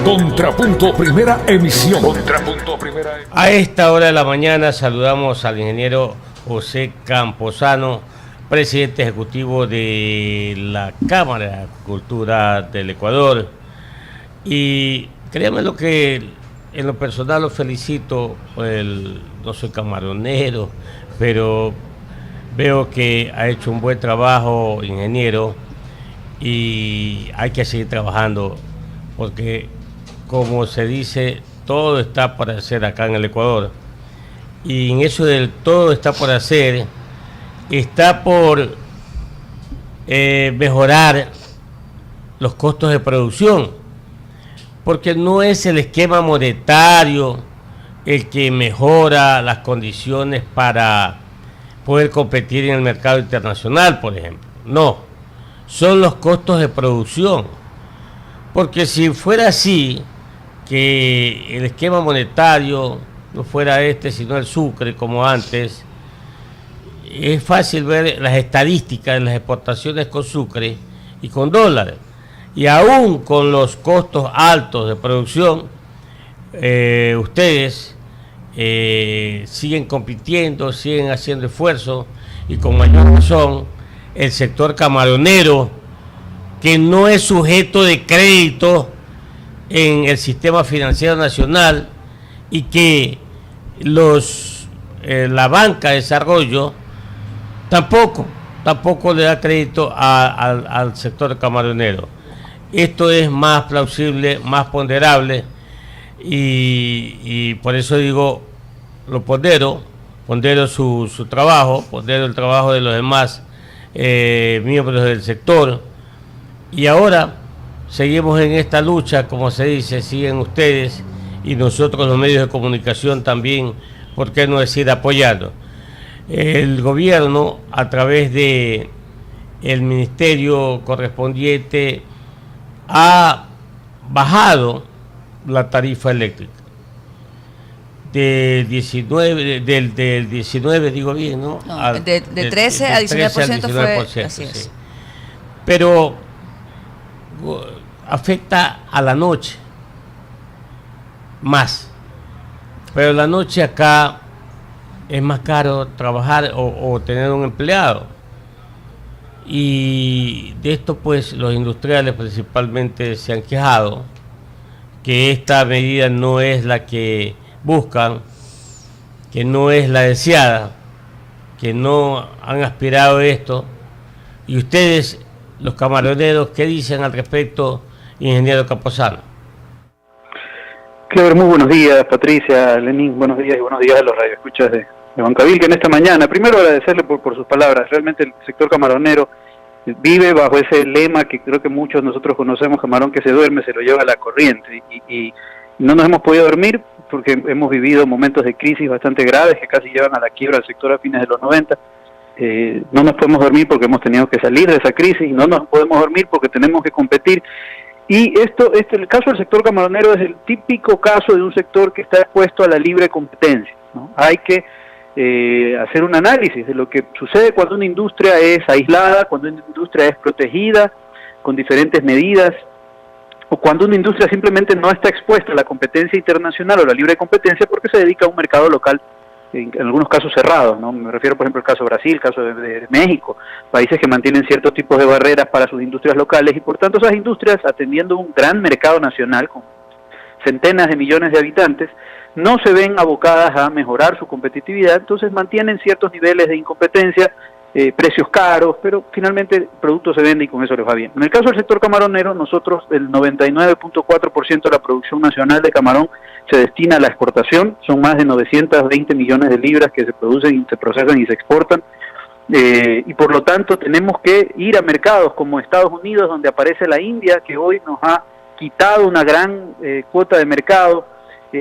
Contrapunto Primera Emisión. A esta hora de la mañana saludamos al ingeniero José Camposano, presidente ejecutivo de la Cámara de Agricultura del Ecuador. Y créanme lo que en lo personal lo felicito, no soy camaronero, pero veo que ha hecho un buen trabajo, ingeniero, y hay que seguir trabajando porque, como se dice, todo está por hacer acá en el Ecuador. Y en eso del todo está por hacer, está por mejorar los costos de producción, porque no es el esquema monetario el que mejora las condiciones para poder competir en el mercado internacional, por ejemplo. No, son los costos de producción. Porque si fuera así, que el esquema monetario no fuera sino el sucre como antes, es fácil ver las estadísticas de las exportaciones con sucre y con dólares. Y aún con los costos altos de producción, ustedes siguen compitiendo, siguen haciendo esfuerzos, y con mayor razón el sector camaronero, que no es sujeto de crédito en el sistema financiero nacional, y que la banca de desarrollo tampoco le da crédito al sector camaronero. Esto es más plausible, más ponderable, y por eso digo, lo pondero su trabajo, pondero el trabajo de los demás miembros del sector. Y ahora seguimos en esta lucha, como se dice, siguen ustedes y nosotros los medios de comunicación también, ¿por qué no decir apoyando? El gobierno, a través de el ministerio correspondiente, ha bajado la tarifa eléctrica del 19, digo bien, ¿no? De 13 a 19%, fue, así es. Sí. Pero afecta a la noche más, pero la noche acá es más caro trabajar o tener un empleado, y de esto pues los industriales principalmente se han quejado que esta medida no es la que buscan, que no es la deseada, que no han aspirado a esto. Y ustedes, los camaroneros, ¿qué dicen al respecto, ingeniero Camposano? Clever, muy buenos días, Patricia, Lenín, buenos días, y buenos días a los radioescuchas de Bancabil, que en esta mañana, primero agradecerle por sus palabras. Realmente el sector camaronero vive bajo ese lema que creo que muchos nosotros conocemos: camarón que se duerme se lo lleva a la corriente, y no nos hemos podido dormir porque hemos vivido momentos de crisis bastante graves que casi llevan a la quiebra al sector a fines de los 90. No nos podemos dormir porque hemos tenido que salir de esa crisis, no nos podemos dormir porque tenemos que competir. Y el caso del sector camaronero es el típico caso de un sector que está expuesto a la libre competencia, ¿no? Hay que hacer un análisis de lo que sucede cuando una industria es aislada, cuando una industria es protegida con diferentes medidas, o cuando una industria simplemente no está expuesta a la competencia internacional o la libre competencia porque se dedica a un mercado local, en algunos casos cerrados, ¿no? Me refiero, por ejemplo, al caso de Brasil, el caso de México, países que mantienen ciertos tipos de barreras para sus industrias locales, y por tanto esas industrias, atendiendo un gran mercado nacional con centenas de millones de habitantes, no se ven abocadas a mejorar su competitividad, entonces mantienen ciertos niveles de incompetencia, precios caros, pero finalmente el producto se vende y con eso les va bien. En el caso del sector camaronero, nosotros el 99.4% de la producción nacional de camarón se destina a la exportación, son más de 920 millones de libras que se producen, se procesan y se exportan, y por lo tanto tenemos que ir a mercados como Estados Unidos, donde aparece la India, que hoy nos ha quitado una gran cuota de mercado,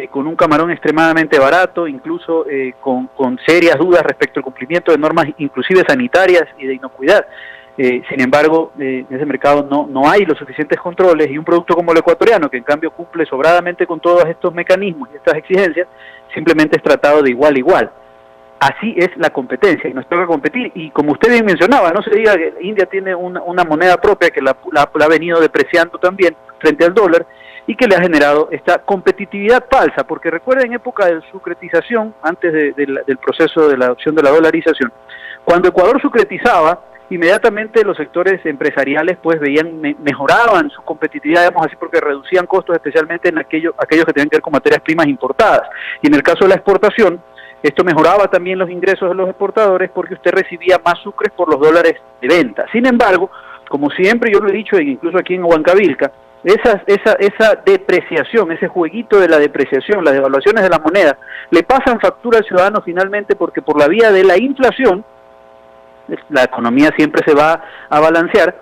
con un camarón extremadamente barato, incluso con serias dudas respecto al cumplimiento de normas inclusive sanitarias y de inocuidad. Sin embargo, en ese mercado no hay los suficientes controles, y un producto como el ecuatoriano, que en cambio cumple sobradamente con todos estos mecanismos y estas exigencias, simplemente es tratado de igual a igual. Así es la competencia, y nos toca competir. Y como usted bien mencionaba, no se diga que India tiene una moneda propia que la ha venido depreciando también frente al dólar, y que le ha generado esta competitividad falsa, porque recuerden, en época de sucretización, antes del proceso de la adopción de la dolarización, cuando Ecuador sucretizaba, inmediatamente los sectores empresariales pues mejoraban su competitividad, digamos así, porque reducían costos, especialmente en aquellos que tenían que ver con materias primas importadas. Y en el caso de la exportación, esto mejoraba también los ingresos de los exportadores porque usted recibía más sucres por los dólares de venta. Sin embargo, como siempre yo lo he dicho, incluso aquí en Huancavilca, esa depreciación, ese jueguito de la depreciación, las devaluaciones de la moneda, le pasan factura al ciudadano finalmente, porque por la vía de la inflación, la economía siempre se va a balancear,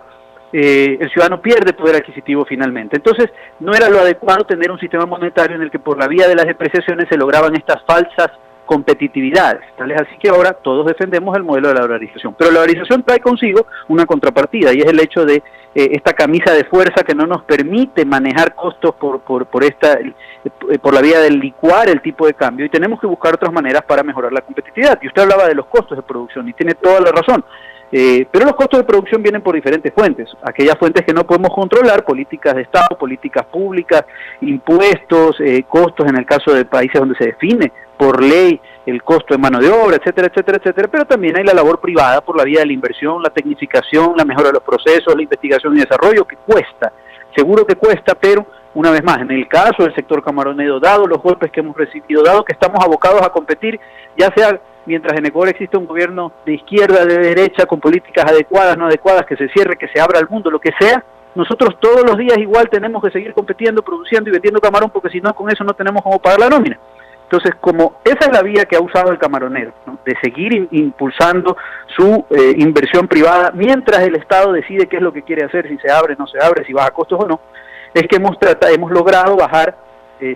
el ciudadano pierde poder adquisitivo finalmente. Entonces, no era lo adecuado tener un sistema monetario en el que por la vía de las depreciaciones se lograban estas falsas competitividades. Tal es así que ahora todos defendemos el modelo de la dolarización. Pero la dolarización trae consigo una contrapartida, y es el hecho de esta camisa de fuerza que no nos permite manejar costos por la vía de licuar el tipo de cambio, y tenemos que buscar otras maneras para mejorar la competitividad. Y usted hablaba de los costos de producción, y tiene toda la razón. Pero los costos de producción vienen por diferentes fuentes. Aquellas fuentes que no podemos controlar, políticas de Estado, políticas públicas, impuestos, costos en el caso de países donde se define por ley el costo de mano de obra, etcétera, etcétera, etcétera. Pero también hay la labor privada por la vía de la inversión, la tecnificación, la mejora de los procesos, la investigación y desarrollo, que cuesta, seguro que cuesta, pero una vez más, en el caso del sector camaronero, dado los golpes que hemos recibido, dado que estamos abocados a competir, ya sea mientras en Ecuador existe un gobierno de izquierda, de derecha, con políticas adecuadas, no adecuadas, que se cierre, que se abra al mundo, lo que sea, nosotros todos los días igual tenemos que seguir compitiendo, produciendo y vendiendo camarón, porque si no, con eso no tenemos cómo pagar la nómina. Entonces, como esa es la vía que ha usado el camaronero, ¿no?, de seguir impulsando su inversión privada, mientras el Estado decide qué es lo que quiere hacer, si se abre, no se abre, si baja costos o no, es que hemos logrado bajar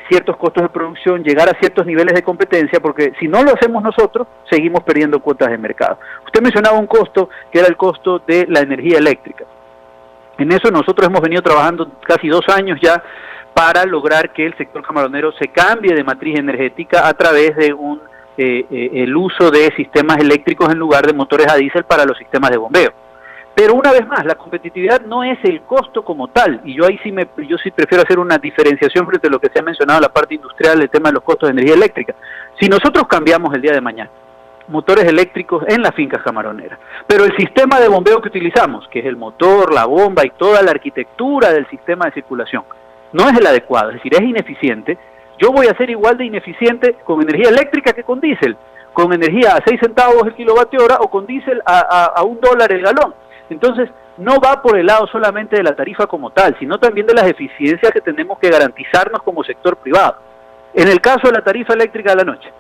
ciertos costos de producción, llegar a ciertos niveles de competencia, porque si no lo hacemos nosotros, seguimos perdiendo cuotas de mercado. Usted mencionaba un costo, que era el costo de la energía eléctrica. En eso nosotros hemos venido trabajando casi 2 años ya, para lograr que el sector camaronero se cambie de matriz energética a través de el uso de sistemas eléctricos en lugar de motores a diésel para los sistemas de bombeo. Pero una vez más, la competitividad no es el costo como tal, y yo sí prefiero hacer una diferenciación frente a lo que se ha mencionado en la parte industrial, el tema de los costos de energía eléctrica. Si nosotros cambiamos el día de mañana motores eléctricos en las fincas camaroneras, pero el sistema de bombeo que utilizamos, que es el motor, la bomba y toda la arquitectura del sistema de circulación, no es el adecuado, es decir, es ineficiente, yo voy a ser igual de ineficiente con energía eléctrica que con diésel, con energía a 6 centavos el kilovatio hora o con diésel a $1 el galón. Entonces, no va por el lado solamente de la tarifa como tal, sino también de las eficiencias que tenemos que garantizarnos como sector privado. En el caso de la tarifa eléctrica de la noche,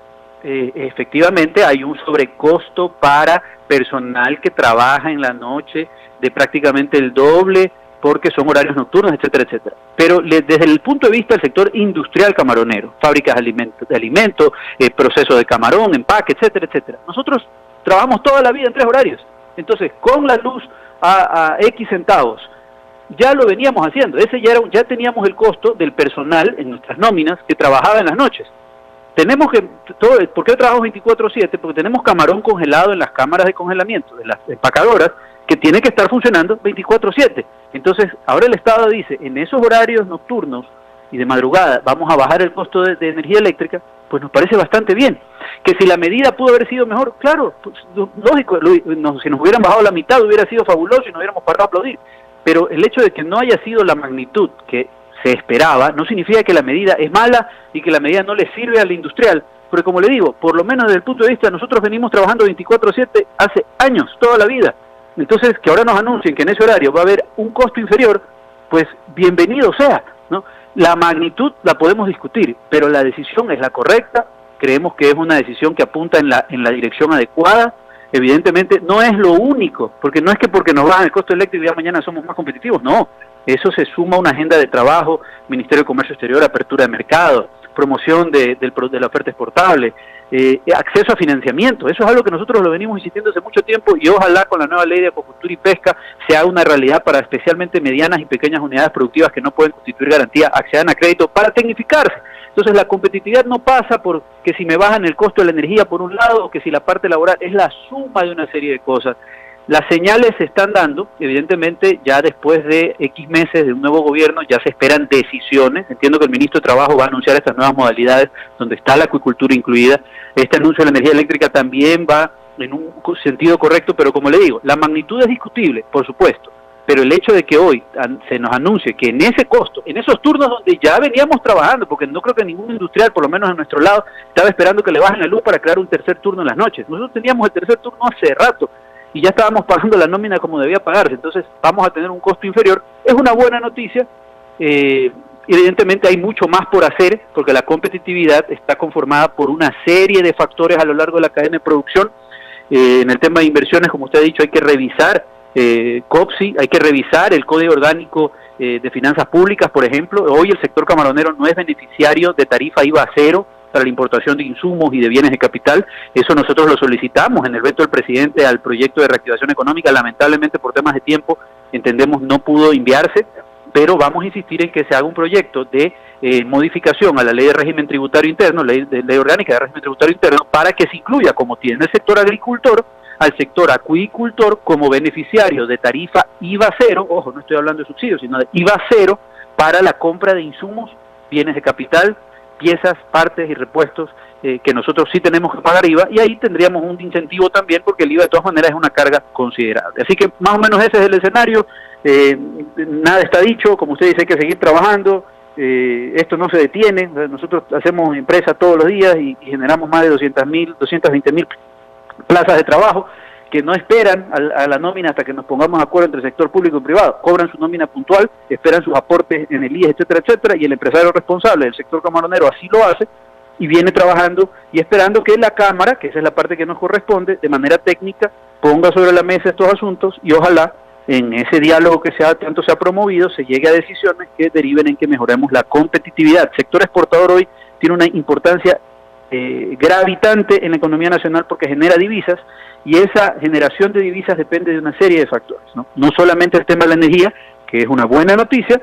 efectivamente hay un sobrecosto para personal que trabaja en la noche de prácticamente el doble, porque son horarios nocturnos, etcétera, etcétera. Pero desde el punto de vista del sector industrial camaronero, fábricas de alimentos, proceso de camarón, empaque, etcétera, etcétera, nosotros trabajamos toda la vida en 3 horarios. Entonces, con la luz a X centavos, ya lo veníamos haciendo. Ya teníamos el costo del personal en nuestras nóminas que trabajaba en las noches. ¿Por qué trabajamos 24/7? Porque tenemos camarón congelado en las cámaras de congelamiento de las empacadoras, que tiene que estar funcionando 24/7. Entonces, ahora el Estado dice, en esos horarios nocturnos y de madrugada vamos a bajar el costo de energía eléctrica, pues nos parece bastante bien. Que si la medida pudo haber sido mejor, claro, pues, lógico, si nos hubieran bajado la mitad hubiera sido fabuloso y nos hubiéramos parado a aplaudir. Pero el hecho de que no haya sido la magnitud que se esperaba, no significa que la medida es mala y que la medida no le sirve al industrial. Porque como le digo, por lo menos desde el punto de vista, nosotros venimos trabajando 24/7 hace años, toda la vida. Entonces, que ahora nos anuncien que en ese horario va a haber un costo inferior, pues bienvenido sea, ¿no? La magnitud la podemos discutir, pero la decisión es la correcta, creemos que es una decisión que apunta en la dirección adecuada. Evidentemente no es lo único, porque no es que porque nos bajan el costo eléctrico ya mañana somos más competitivos, no. Eso se suma a una agenda de trabajo, Ministerio de Comercio Exterior, apertura de mercado, promoción de la oferta exportable, acceso a financiamiento. Eso es algo que nosotros lo venimos insistiendo hace mucho tiempo, y ojalá con la nueva ley de acuicultura y pesca sea una realidad para especialmente medianas y pequeñas unidades productivas que no pueden constituir garantía, accedan a crédito para tecnificarse. Entonces la competitividad no pasa por que si me bajan el costo de la energía por un lado, o que si la parte laboral, es la suma de una serie de cosas. Las señales se están dando, evidentemente ya después de X meses de un nuevo gobierno ya se esperan decisiones. Entiendo que el ministro de Trabajo va a anunciar estas nuevas modalidades donde está la acuicultura incluida. Este anuncio de la energía eléctrica también va en un sentido correcto, pero como le digo, la magnitud es discutible, por supuesto, pero el hecho de que hoy se nos anuncie que en ese costo, en esos turnos donde ya veníamos trabajando, porque no creo que ningún industrial, por lo menos a nuestro lado, estaba esperando que le bajen la luz para crear un tercer turno en las noches. Nosotros teníamos el tercer turno hace rato, y ya estábamos pagando la nómina como debía pagarse, entonces vamos a tener un costo inferior. Es una buena noticia, evidentemente hay mucho más por hacer, porque la competitividad está conformada por una serie de factores a lo largo de la cadena de producción. En el tema de inversiones, como usted ha dicho, hay que revisar COPSI, hay que revisar el Código Orgánico de Finanzas Públicas, por ejemplo. Hoy el sector camaronero no es beneficiario de tarifa IVA cero para la importación de insumos y de bienes de capital. Eso nosotros lo solicitamos en el veto del presidente al proyecto de reactivación económica. Lamentablemente por temas de tiempo, entendemos, no pudo enviarse, pero vamos a insistir en que se haga un proyecto de modificación a la ley de régimen tributario interno, ley orgánica de régimen tributario interno, para que se incluya, como tiene el sector agricultor, al sector acuicultor como beneficiario de tarifa IVA cero. Ojo, no estoy hablando de subsidios, sino de IVA cero para la compra de insumos, bienes de capital, piezas, partes y repuestos que nosotros sí tenemos que pagar IVA, y ahí tendríamos un incentivo también, porque el IVA de todas maneras es una carga considerable. Así que más o menos ese es el escenario. Nada está dicho, como usted dice, hay que seguir trabajando. Esto no se detiene. Nosotros hacemos empresa todos los días y generamos más de 220.000 plazas de trabajo que no esperan a la nómina hasta que nos pongamos de acuerdo entre el sector público y privado. Cobran su nómina puntual, esperan sus aportes en el IES, etcétera, etcétera, y el empresario responsable del sector camaronero así lo hace y viene trabajando y esperando que la Cámara, que esa es la parte que nos corresponde, de manera técnica ponga sobre la mesa estos asuntos, y ojalá en ese diálogo que tanto se ha promovido se llegue a decisiones que deriven en que mejoremos la competitividad. El sector exportador hoy tiene una importancia gravitante en la economía nacional porque genera divisas, y esa generación de divisas depende de una serie de factores, no solamente el tema de la energía, que es una buena noticia,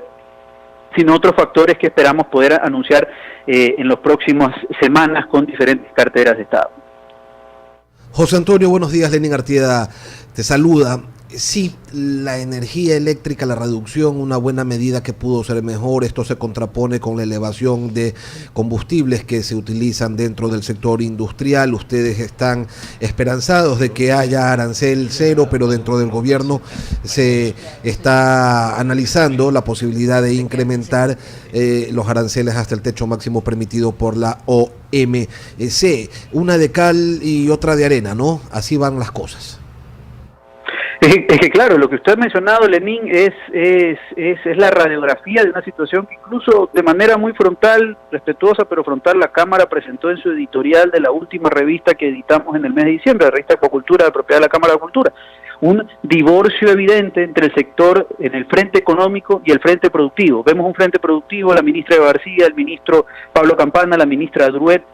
sino otros factores que esperamos poder anunciar en las próximas semanas con diferentes carteras de Estado. José Antonio, buenos días. Lenin Artieda te saluda. Sí, la energía eléctrica, la reducción, una buena medida que pudo ser mejor. Esto se contrapone con la elevación de combustibles que se utilizan dentro del sector industrial. Ustedes están esperanzados de que haya arancel cero, pero dentro del gobierno se está analizando la posibilidad de incrementar los aranceles hasta el techo máximo permitido por la OMC. Una de cal y otra de arena, ¿no? Así van las cosas. Es que claro, lo que usted ha mencionado, Lenín, es la radiografía de una situación que incluso de manera muy frontal, respetuosa pero frontal, la Cámara presentó en su editorial de la última revista que editamos en el mes de diciembre, la revista Acuacultura de propiedad de la Cámara de Cultura. Un divorcio evidente entre el sector en el frente económico y el frente productivo. Vemos un frente productivo, la ministra Eva García, el ministro Pablo Campana, la ministra Drouet,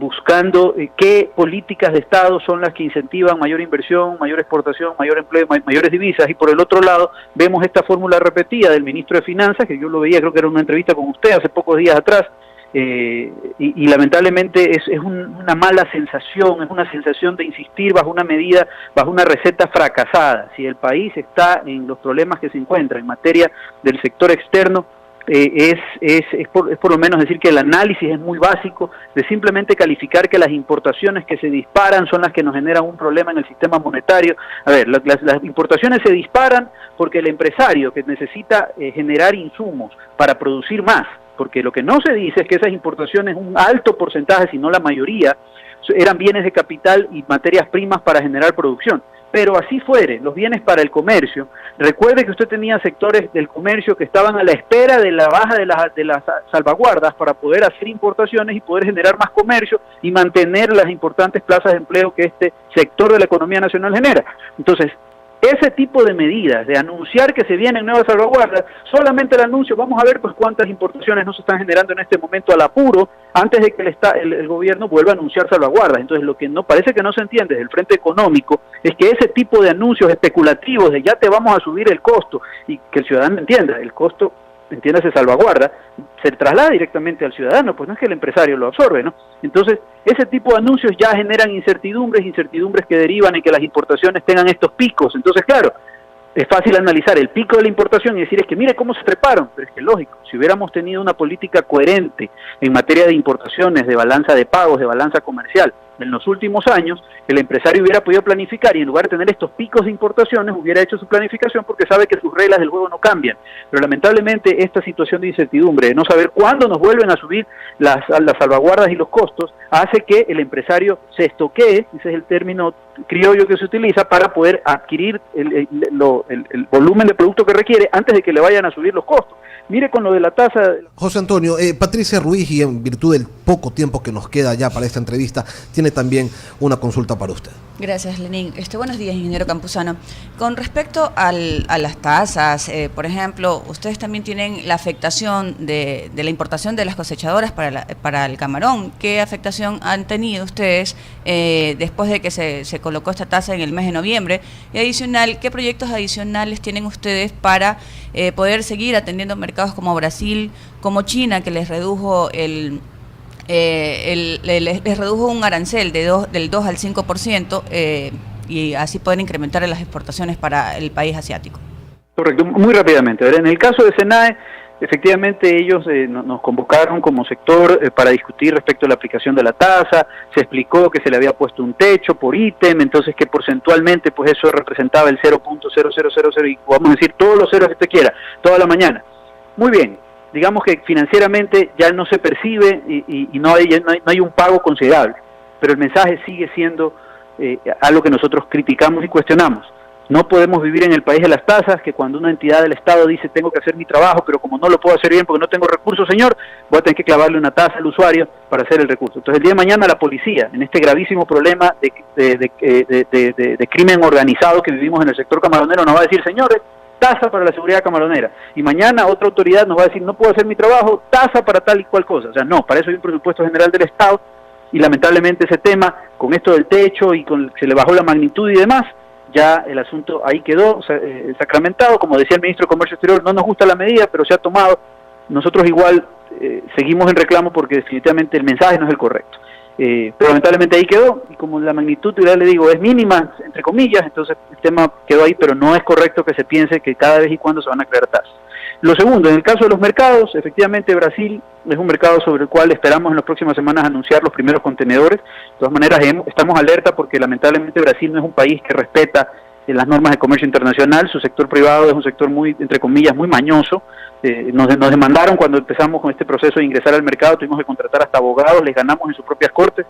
buscando qué políticas de Estado son las que incentivan mayor inversión, mayor exportación, mayor empleo, mayores divisas, y por el otro lado vemos esta fórmula repetida del ministro de Finanzas, que yo lo veía, creo que era una entrevista con usted hace pocos días atrás, y lamentablemente es una mala sensación, es una sensación de insistir bajo una medida, bajo una receta fracasada. Si el país está en los problemas que se encuentra en materia del sector externo, es por lo menos decir que el análisis es muy básico, de simplemente calificar que las importaciones que se disparan son las que nos generan un problema en el sistema monetario. A ver, las importaciones se disparan porque el empresario que necesita generar insumos para producir más, porque lo que no se dice es que esas importaciones, un alto porcentaje, si no la mayoría, eran bienes de capital y materias primas para generar producción. Pero así fuere, los bienes para el comercio. Recuerde que usted tenía sectores del comercio que estaban a la espera de la baja de las salvaguardas para poder hacer importaciones y poder generar más comercio y mantener las importantes plazas de empleo que este sector de la economía nacional genera. Entonces, ese tipo de medidas, de anunciar que se vienen nuevas salvaguardas, solamente el anuncio, vamos a ver pues cuántas importaciones no se están generando en este momento al apuro, antes de que el gobierno vuelva a anunciar salvaguardas. Entonces lo que no parece que no se entiende desde el frente económico es que ese tipo de anuncios especulativos de ya te vamos a subir el costo, y que el ciudadano entienda, el costo entiéndase salvaguarda, se traslada directamente al ciudadano, pues no es que el empresario lo absorbe, ¿no? Entonces, ese tipo de anuncios ya generan incertidumbres que derivan en que las importaciones tengan estos picos. Entonces, claro, es fácil analizar el pico de la importación y decir, es que mire cómo se treparon, pero es que lógico, si hubiéramos tenido una política coherente en materia de importaciones, de balanza de pagos, de balanza comercial, en los últimos años, el empresario hubiera podido planificar y en lugar de tener estos picos de importaciones, hubiera hecho su planificación porque sabe que sus reglas del juego no cambian. Pero lamentablemente esta situación de incertidumbre, de no saber cuándo nos vuelven a subir las salvaguardas y los costos, hace que el empresario se estoquee, ese es el término criollo que se utiliza, para poder adquirir el volumen de producto que requiere antes de que le vayan a subir los costos. Mire con lo de la tasa... José Antonio, Patricia Ruiz, y en virtud del poco tiempo que nos queda ya para esta entrevista, tiene también una consulta para usted. Gracias, Lenín. Buenos días, ingeniero Campuzano. Con respecto a las tasas, por ejemplo, ustedes también tienen la afectación de la importación de las cosechadoras para el camarón. ¿Qué afectación han tenido ustedes después de que se colocó esta tasa en el mes de noviembre? Y adicional, ¿qué proyectos adicionales tienen ustedes para poder seguir atendiendo mercados como Brasil, como China, que les redujo les redujo un arancel del 2 al 5%, y así pueden incrementar las exportaciones para el país asiático? Correcto, muy rápidamente. En el caso de SENAE, efectivamente ellos nos convocaron como sector para discutir respecto a la aplicación de la tasa. Se explicó que se le había puesto un techo por ítem, entonces que porcentualmente pues eso representaba el 0.0000 y vamos a decir todos los ceros que usted quiera, toda la mañana. Muy bien, digamos que financieramente ya no se percibe y no hay un pago considerable, pero el mensaje sigue siendo algo que nosotros criticamos y cuestionamos. No podemos vivir en el país de las tasas, que cuando una entidad del Estado dice tengo que hacer mi trabajo, pero como no lo puedo hacer bien porque no tengo recursos, señor, voy a tener que clavarle una tasa al usuario para hacer el recurso. Entonces el día de mañana la policía, en este gravísimo problema de crimen organizado que vivimos en el sector camaronero, nos va a decir, señores, tasa para la seguridad camaronera, y mañana otra autoridad nos va a decir, no puedo hacer mi trabajo, tasa para tal y cual cosa. O sea, no, para eso hay un presupuesto general del Estado, y lamentablemente ese tema, con esto del techo y se le bajó la magnitud y demás, ya el asunto ahí quedó sacramentado. Como decía el ministro de Comercio Exterior, no nos gusta la medida, pero se ha tomado. Nosotros igual seguimos en reclamo porque definitivamente el mensaje no es el correcto. Pero lamentablemente ahí quedó, y como la magnitud, ya le digo, es mínima, entre comillas, entonces el tema quedó ahí, pero no es correcto que se piense que cada vez y cuando se van a crear tasas. Lo segundo, en el caso de los mercados, efectivamente Brasil es un mercado sobre el cual esperamos en las próximas semanas anunciar los primeros contenedores. De todas maneras, estamos alerta porque lamentablemente Brasil no es un país que respeta las normas de comercio internacional. Su sector privado es un sector muy, entre comillas, muy mañoso. Nos demandaron cuando empezamos con este proceso de ingresar al mercado, tuvimos que contratar hasta abogados, les ganamos en sus propias cortes.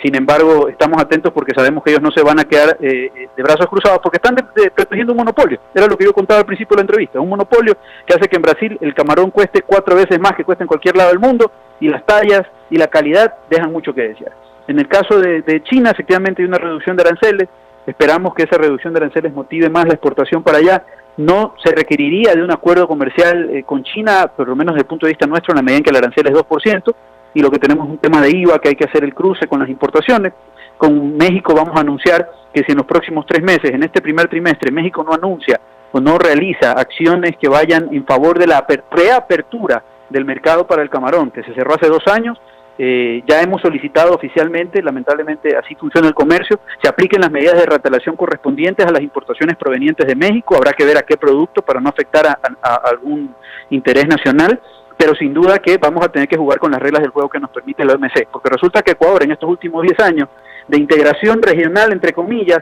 Sin embargo, estamos atentos porque sabemos que ellos no se van a quedar de brazos cruzados porque están protegiendo un monopolio. Era lo que yo contaba al principio de la entrevista, un monopolio que hace que en Brasil el camarón cueste 4 veces más que cuesta en cualquier lado del mundo, y las tallas y la calidad dejan mucho que desear. En el caso de China, efectivamente hay una reducción de aranceles. Esperamos que esa reducción de aranceles motive más la exportación para allá. No se requeriría de un acuerdo comercial con China, por lo menos desde el punto de vista nuestro, en la medida en que el arancel es 2%, y lo que tenemos es un tema de IVA, que hay que hacer el cruce con las importaciones. Con México vamos a anunciar que si en los próximos 3 meses, en este primer trimestre, México no anuncia o no realiza acciones que vayan en favor de la reapertura del mercado para el camarón, que se cerró hace 2 años, ya hemos solicitado oficialmente, lamentablemente así funciona el comercio, se apliquen las medidas de retalación correspondientes a las importaciones provenientes de México. Habrá que ver a qué producto para no afectar a algún interés nacional, pero sin duda que vamos a tener que jugar con las reglas del juego que nos permite la OMC, porque resulta que Ecuador en estos últimos 10 años de integración regional, entre comillas,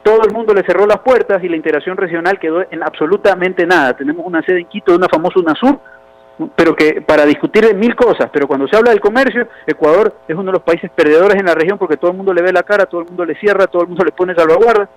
todo el mundo le cerró las puertas y la integración regional quedó en absolutamente nada. Tenemos una sede en Quito de una famosa UNASUR, pero que para discutir de 1000 cosas, pero cuando se habla del comercio, Ecuador es uno de los países perdedores en la región porque todo el mundo le ve la cara, todo el mundo le cierra, todo el mundo le pone salvaguarda,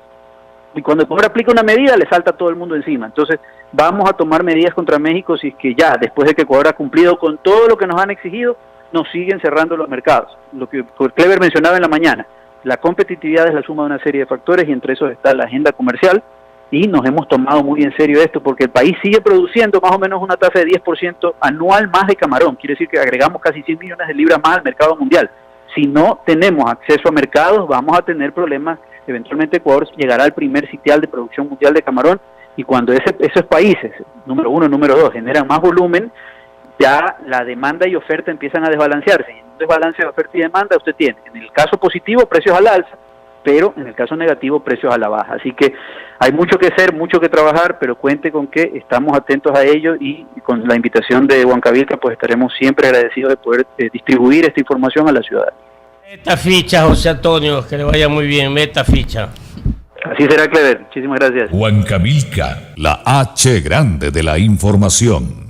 y cuando Ecuador aplica una medida le salta a todo el mundo encima. Entonces vamos a tomar medidas contra México si es que ya, después de que Ecuador ha cumplido con todo lo que nos han exigido, nos siguen cerrando los mercados. Lo que Clever mencionaba en la mañana, la competitividad es la suma de una serie de factores y entre esos está la agenda comercial, y nos hemos tomado muy en serio esto porque el país sigue produciendo más o menos una tasa de 10% anual más de camarón. Quiere decir que agregamos casi 100 millones de libras más al mercado mundial. Si no tenemos acceso a mercados, vamos a tener problemas. Eventualmente Ecuador llegará al primer sitial de producción mundial de camarón, y cuando esos países, número uno, número dos, generan más volumen, ya la demanda y oferta empiezan a desbalancearse. En un desbalance de oferta y demanda usted tiene, en el caso positivo, precios al alza, pero en el caso negativo, precios a la baja. Así que hay mucho que hacer, mucho que trabajar, pero cuente con que estamos atentos a ello, y con la invitación de Huancavilca, pues estaremos siempre agradecidos de poder distribuir esta información a la ciudadanía. Meta ficha, José Antonio, que le vaya muy bien, meta ficha. Así será, Clever. Muchísimas gracias. Huancavilca, la H grande de la información.